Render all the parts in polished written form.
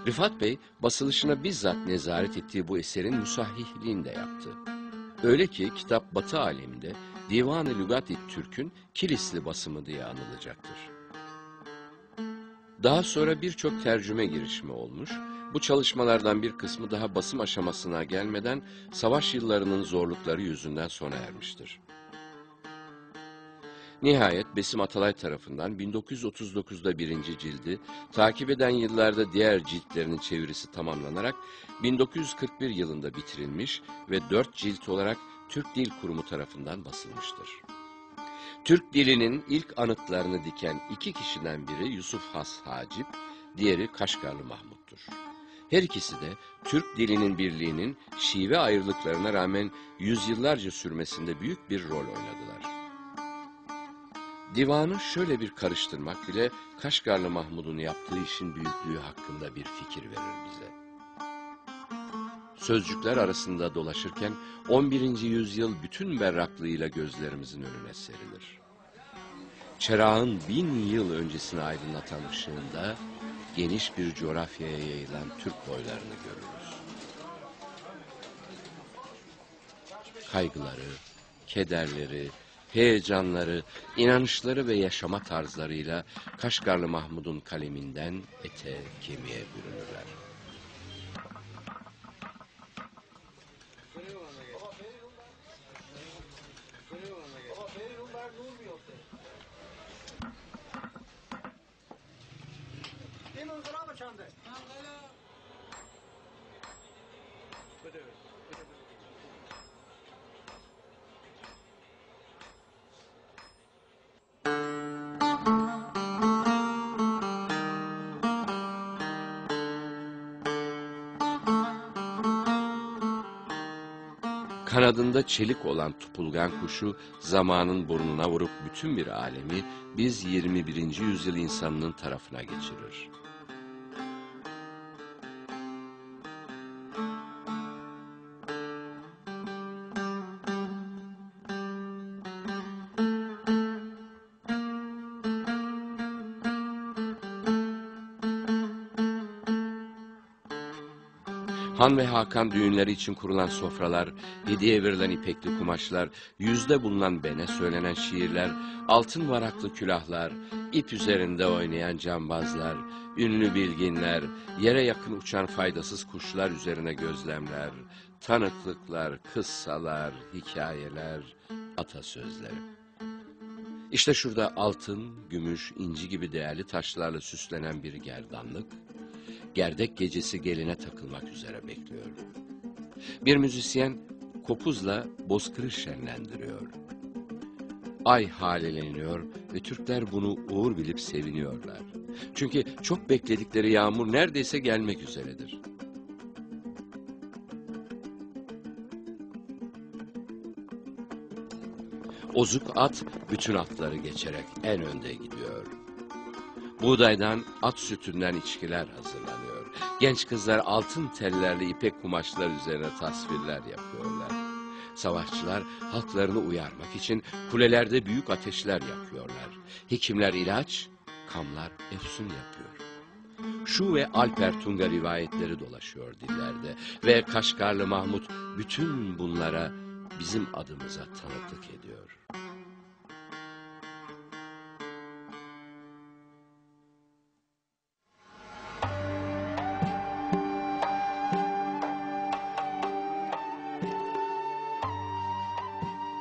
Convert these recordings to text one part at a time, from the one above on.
Rıfat Bey, basılışına bizzat nezaret ettiği bu eserin müsahhihliğini de yaptı. Öyle ki kitap Batı aleminde Divan-ı Lügat-i Türk'ün Kilisli basımı diye anılacaktır. Daha sonra birçok tercüme girişimi olmuş, bu çalışmalardan bir kısmı daha basım aşamasına gelmeden savaş yıllarının zorlukları yüzünden sona ermiştir. Nihayet Besim Atalay tarafından 1939'da birinci cildi, takip eden yıllarda diğer ciltlerinin çevirisi tamamlanarak 1941 yılında bitirilmiş ve 4 cilt olarak Türk Dil Kurumu tarafından basılmıştır. Türk dilinin ilk anıtlarını diken iki kişiden biri Yusuf Has Hacip, diğeri Kaşgarlı Mahmut'tur. Her ikisi de Türk dilinin birliğinin şive ayrılıklarına rağmen yüzyıllarca sürmesinde büyük bir rol oynadılar. Divanı şöyle bir karıştırmak bile Kaşgarlı Mahmud'un yaptığı işin büyüklüğü hakkında bir fikir verir bize. Sözcükler arasında dolaşırken 11. yüzyıl bütün berraklığıyla gözlerimizin önüne serilir. Çırağın 1000 yıl öncesini aydınlatan ışığında geniş bir coğrafyaya yayılan Türk boylarını görürüz. Kaygıları, kederleri, heyecanları, inanışları ve yaşama tarzlarıyla Kaşgarlı Mahmud'un kaleminden ete, kemiğe bürünürler. Kanadında çelik olan tupulgan kuşu zamanın burnuna vurup bütün bir alemi biz 21. yüzyıl insanının tarafına geçirir. Han ve Hakan düğünleri için kurulan sofralar, hediye verilen ipekli kumaşlar, yüzde bulunan bene söylenen şiirler, altın varaklı külahlar, ip üzerinde oynayan cambazlar, ünlü bilginler, yere yakın uçan faydasız kuşlar üzerine gözlemler, tanıklıklar, kıssalar, hikayeler, atasözleri. İşte şurada altın, gümüş, inci gibi değerli taşlarla süslenen bir gerdanlık, gerdek gecesi geline takılmak üzere bekliyor. Bir müzisyen kopuzla bozkırı şenlendiriyor. Ay haleleniyor ve Türkler bunu uğur bilip seviniyorlar. Çünkü çok bekledikleri yağmur neredeyse gelmek üzeredir. Ozuk at bütün atları geçerek en önde gidiyor. Buğdaydan, at sütünden içkiler hazırlanıyor. Genç kızlar altın tellerle ipek kumaşlar üzerine tasvirler yapıyorlar. Savaşçılar halklarını uyarmak için kulelerde büyük ateşler yakıyorlar. Hekimler ilaç, kamlar efsun yapıyor. Şu ve Alper Tunga rivayetleri dolaşıyor dillerde ve Kaşgarlı Mahmud bütün bunlara bizim adımıza tanıklık ediyor.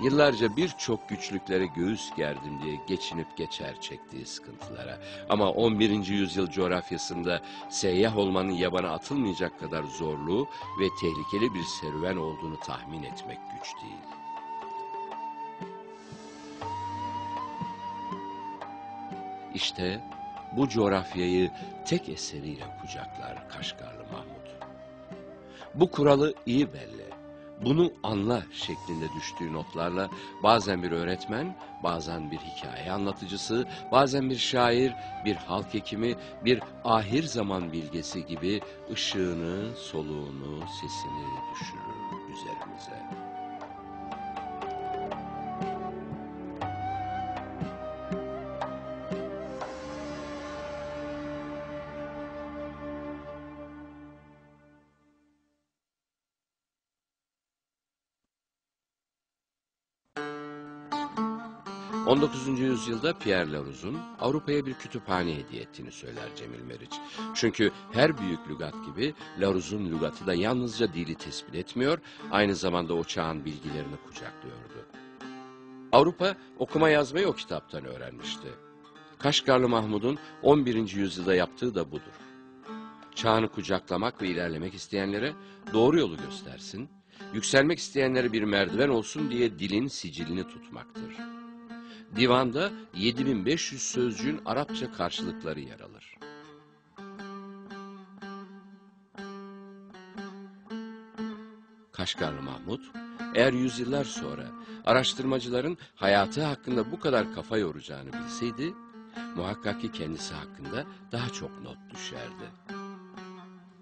Yıllarca birçok güçlüklere göğüs gerdim diye geçinip geçer çektiği sıkıntılara. Ama 11. yüzyıl coğrafyasında seyyah olmanın yabana atılmayacak kadar zorlu ve tehlikeli bir serüven olduğunu tahmin etmek güç değil. İşte bu coğrafyayı tek eseriyle kucaklar Kaşgarlı Mahmud. Bu kuralı iyi belli. Bunu anla şeklinde düştüğü notlarla bazen bir öğretmen, bazen bir hikaye anlatıcısı, bazen bir şair, bir halk hekimi, bir ahir zaman bilgesi gibi ışığını, soluğunu, sesini düşürür üzerimize. 19. yüzyılda Pierre Laroux'un Avrupa'ya bir kütüphane hediye ettiğini söyler Cemil Meriç. Çünkü her büyük lügat gibi Laroux'un lügatı da yalnızca dili tespit etmiyor, aynı zamanda o çağın bilgilerini kucaklıyordu. Avrupa okuma yazmayı o kitaptan öğrenmişti. Kaşgarlı Mahmud'un 11. yüzyılda yaptığı da budur. Çağını kucaklamak ve ilerlemek isteyenlere doğru yolu göstersin, yükselmek isteyenlere bir merdiven olsun diye dilin sicilini tutmaktır. Divanda 7500 sözcüğün Arapça karşılıkları yer alır. Kaşgarlı Mahmud, eğer yüzyıllar sonra araştırmacıların hayatı hakkında bu kadar kafa yoracağını bilseydi, muhakkak ki kendisi hakkında daha çok not düşerdi.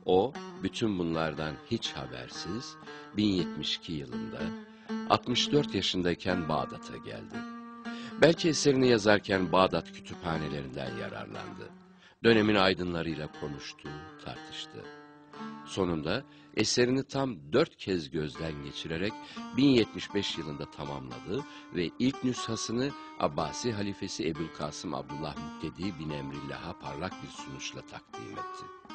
O, bütün bunlardan hiç habersiz, 1072 yılında, 64 yaşındayken Bağdat'a geldi. Belki eserini yazarken Bağdat kütüphanelerinden yararlandı. Dönemin aydınlarıyla konuştu, tartıştı. Sonunda eserini tam 4 kez gözden geçirerek 1075 yılında tamamladı ve ilk nüshasını Abbasi halifesi Ebu'l-Kasım Abdullah Muktedi bin Emrillah'a parlak bir sunuşla takdim etti.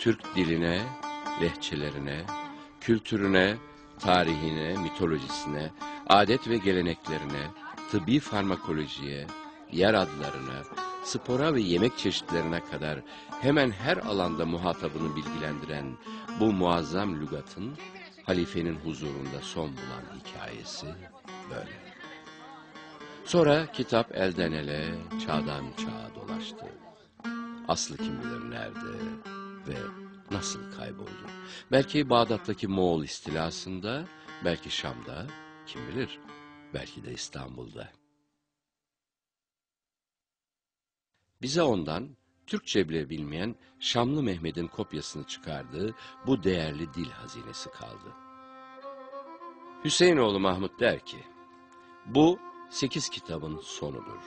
Türk diline, lehçelerine, kültürüne, tarihine, mitolojisine, adet ve geleneklerine, tıbbi farmakolojiye, yer adlarına, spora ve yemek çeşitlerine kadar hemen her alanda muhatabını bilgilendiren bu muazzam lügatın halifenin huzurunda son bulan hikayesi böyle. Sonra kitap elden ele, çağdan çağa dolaştı. Aslı kim bilir nerede ve nasıl kayboldu? Belki Bağdat'taki Moğol istilasında, belki Şam'da, kim bilir, belki de İstanbul'da. Bize ondan, Türkçe bile bilmeyen Şamlı Mehmet'in kopyasını çıkardığı bu değerli dil hazinesi kaldı. Hüseyinoğlu Mahmud der ki, bu 8 kitabın sonudur.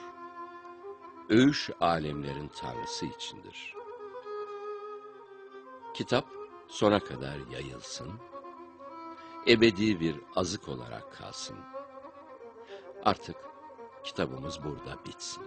Öğüş alemlerin tanrısı içindir. Kitap sona kadar yayılsın, ebedi bir azık olarak kalsın. Artık kitabımız burada bitsin.